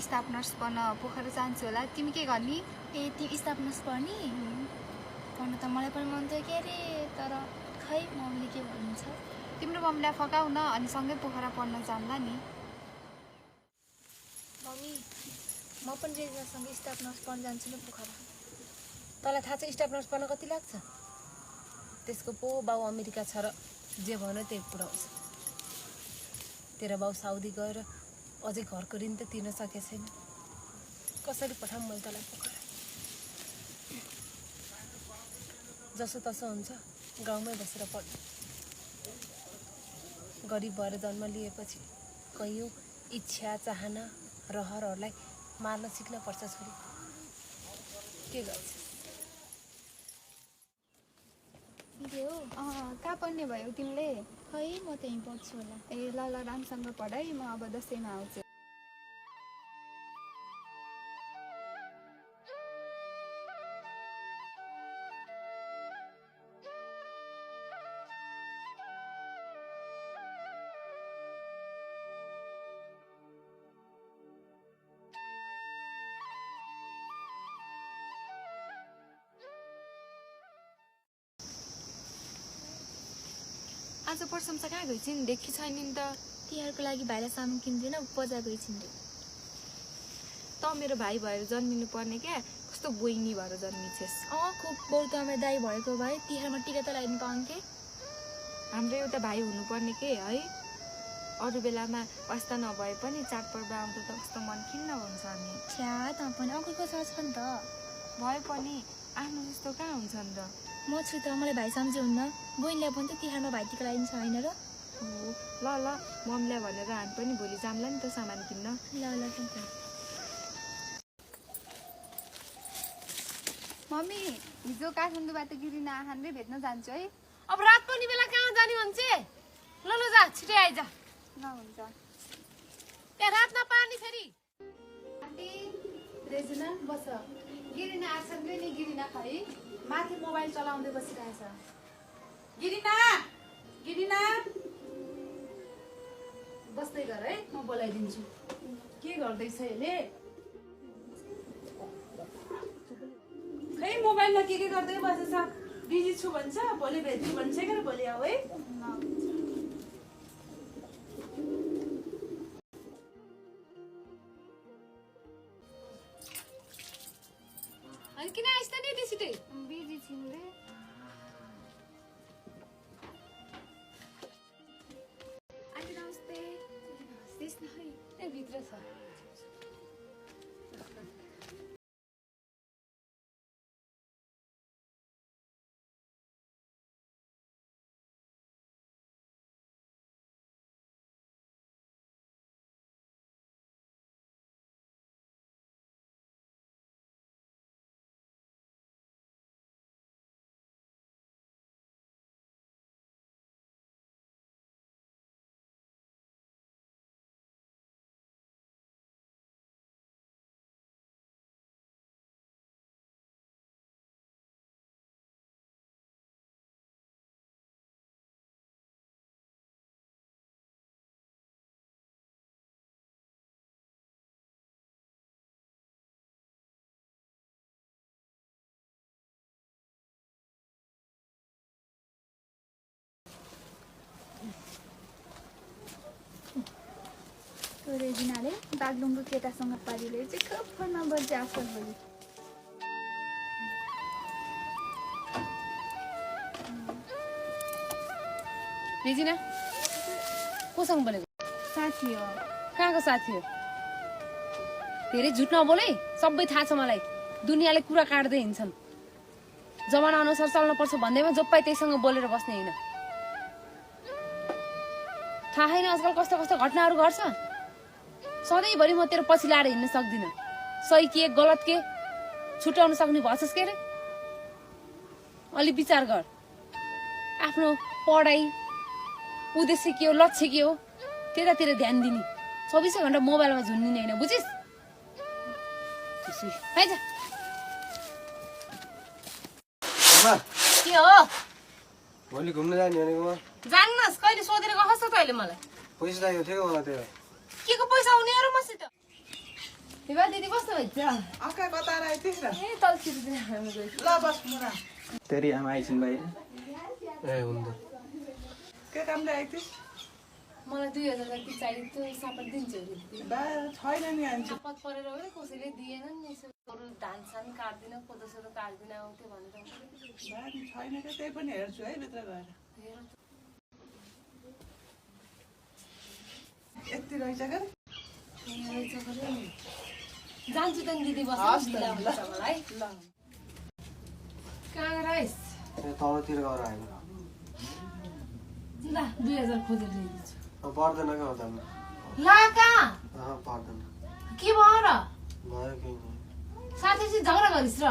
Staff nurse बन्न पोखरा जान्छु होला। तिमी के गर्ने? ए तिमी स्टाफ नर्स पढ्ने? पढ्न त मलाई पनि मन थियो के अरे, तर खै मम्मीले के भन्नुहुन्छ। तिम्रो मम्मीलाई फकाउ न अनि सँगै पोखरा पढ्न जान्ला नि। मम्मी म पनि रेजिनासँगै स्टाफ नर्स पढ्न जान्छु नि पोखरा। तँलाई थाहा छ स्टाफ नर्स पढ्न कति लाग्छ? त्यसको पो बाउ अमेरिका छ र जे भन्यो त्यही पुऱ्याउँछ। तेरो बाउ साउदी गएर अझै घरको ऋण त तिर्न सकेको छैन। कसरी पठाऊँ मैले तँलाई पोखरा? जसो तसो हुन्छ गाउँमै बसेर पढ्नु। गरिब भएर जन्म लिएपछि कैयौँ इच्छा चाहना रहरहरूलाई मार्न सिक्न पर्छ छोरी। के गर्छ? कहाँ पढ्ने भयो तिमीले? खै म त्यहीँ पढ्छु होला। ए ल ल राम्रोसँग पढाइ, म अब दसैँमा आउँछु। आज प्रशंसा कहाँ गई छिन्? देखि छैन नि त। तिहारको लागि भाइलाई सामान किन्दैन, बजार गई छिन् रे। त मेरो भाइ भएर जन्मिनु पर्ने क्या, कस्तो बोइनी भएर जन्मिछेस्। खुब बरु त मेरो दाइ भएको भए तिहारमा टिका त लगाइदिनु पाउँथे। हाम्रो एउटा भाइ हुनुपर्ने के है। अरू बेलामा वास्ता नभए पनि चाडपर्व आउँदा त कस्तो मन खिन्न हुन्छ अनि। छ्या त पनि अङ्कलको छोरा छ नि त। भए पनि आफ्नो जस्तो कहाँ हुन्छ नि त। म छु त, मलाई भाइ सम्झिनुहुन्न? बहिनीलाई पनि त तिहारमा भाइ टिका लगाइदिन्छ होइन र? ल ल मम्मीलाई भनेर हामी पनि भोलि जाम्ला नि त सामान किन्न। ल ल त। मम्मी हिजो काठमाडौँबाट गिरिना आहानले भेट्न जान्छु है। अब रात पनि बेला कहाँ जाने भन्छे? ल ल जा, छिटै आइज। ल हुन्छ। त्यहाँ रात नपार्ने फेरि। आन्टी रेजिना बस। गिरिना आछन् नि, गिरिना खै माथि मोबाइल चलाउँदै बसिरहेछ। गिरिना गिरिना बस्दै गर है, म बोलाइदिन्छु। के गर्दैछ यसले? खै मोबाइलमा के गर्दै बसेछ। बिजी छु भन्छ, भोलि भेट्छु भन्छ के भोलि आऊ है। अनि किन आइस् त नि त्यसै? बिजी छिन् रे। आन्टी नमस्ते। त्यसमा खै त्यहाँ भित्र छ। रेजिनाले बागलुङको केटासँग पारिले चाहिँ खुब फोनमा बज्छ आफल भोलि। रेजिना कोसँग बोलेको? साथी हो। कहाँको साथी हो? धेरै झुट नबोल है, सबै थाहा छ मलाई। दुनियाँले कुरा काट्दै हिँड्छन्। जमाना अनुसार चल्न पर्छ भन्दैमा जोपाइ त्यहीसँग बोलेर बस्ने होइन। थाहा छैन आजकल कस्तो कस्तो घटनाहरू घट्छ। सधैँभरि म तेरो पछि लाएर हिँड्न सक्दिनँ। सही के गलत के छुट्याउन सक्ने भएछस् के रे? अलि विचार गर। आफ्नो पढाइ उद्देश्य के हो, लक्ष्य के हो, त्यतातिर ध्यान दिने। 24 घण्टा मोबाइलमा झुन्डिने होइन, बुझिस्? के हो? भोलि घुम्न जाने भनेको? जान्नस् कहिले सोधेर गहस् त तैँले मलाई? पैसा चाहिएको थियो मलाई। त्यो के को पैसा आउने र मसित? भए दिदी कस्तो भइन्छ अक्का कता आइथिस् र ए तलतिर हामी गयो ल बस मुरा तेरी आमा आइछन् बाहिर ए हुन्छ के कामले आइथिस् मलाई 2000 जति चाहिएको थियो सापट दिन्छु दिदी बा छैन नि आन्छु आपत परेर हो कसैले दिएन नि यसो अरू धान सान काट्दिन कोदोसोदो काट्दिन आउँथ्यो भनेर बा छैन के त्यही पनि हेर्छु है भित्र गएर यति रहेछ के जान्छु त नि दिदी बस्नु बिदा हुन्छ मलाई ल कहाँ राइस तलतिर गएर आयो ल 2000 खोजेर ल्याइदिन्छु पर्दैन क्या त ला कहाँ पर्दैन के भयो र भयो केही नि साथीसित झगडा गरिस् र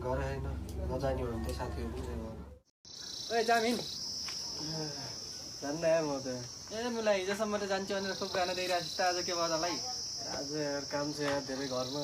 घर होइन नजाने हो भने त साथीहरू पनि गएर ओए जामिन जान्न म त ए मलाई हिजोसम्म त जान्छु भनेर खुब गाना दिइरहेको छु त आज के भयो तँलाई आज यार काम छ यार धेरै घरमा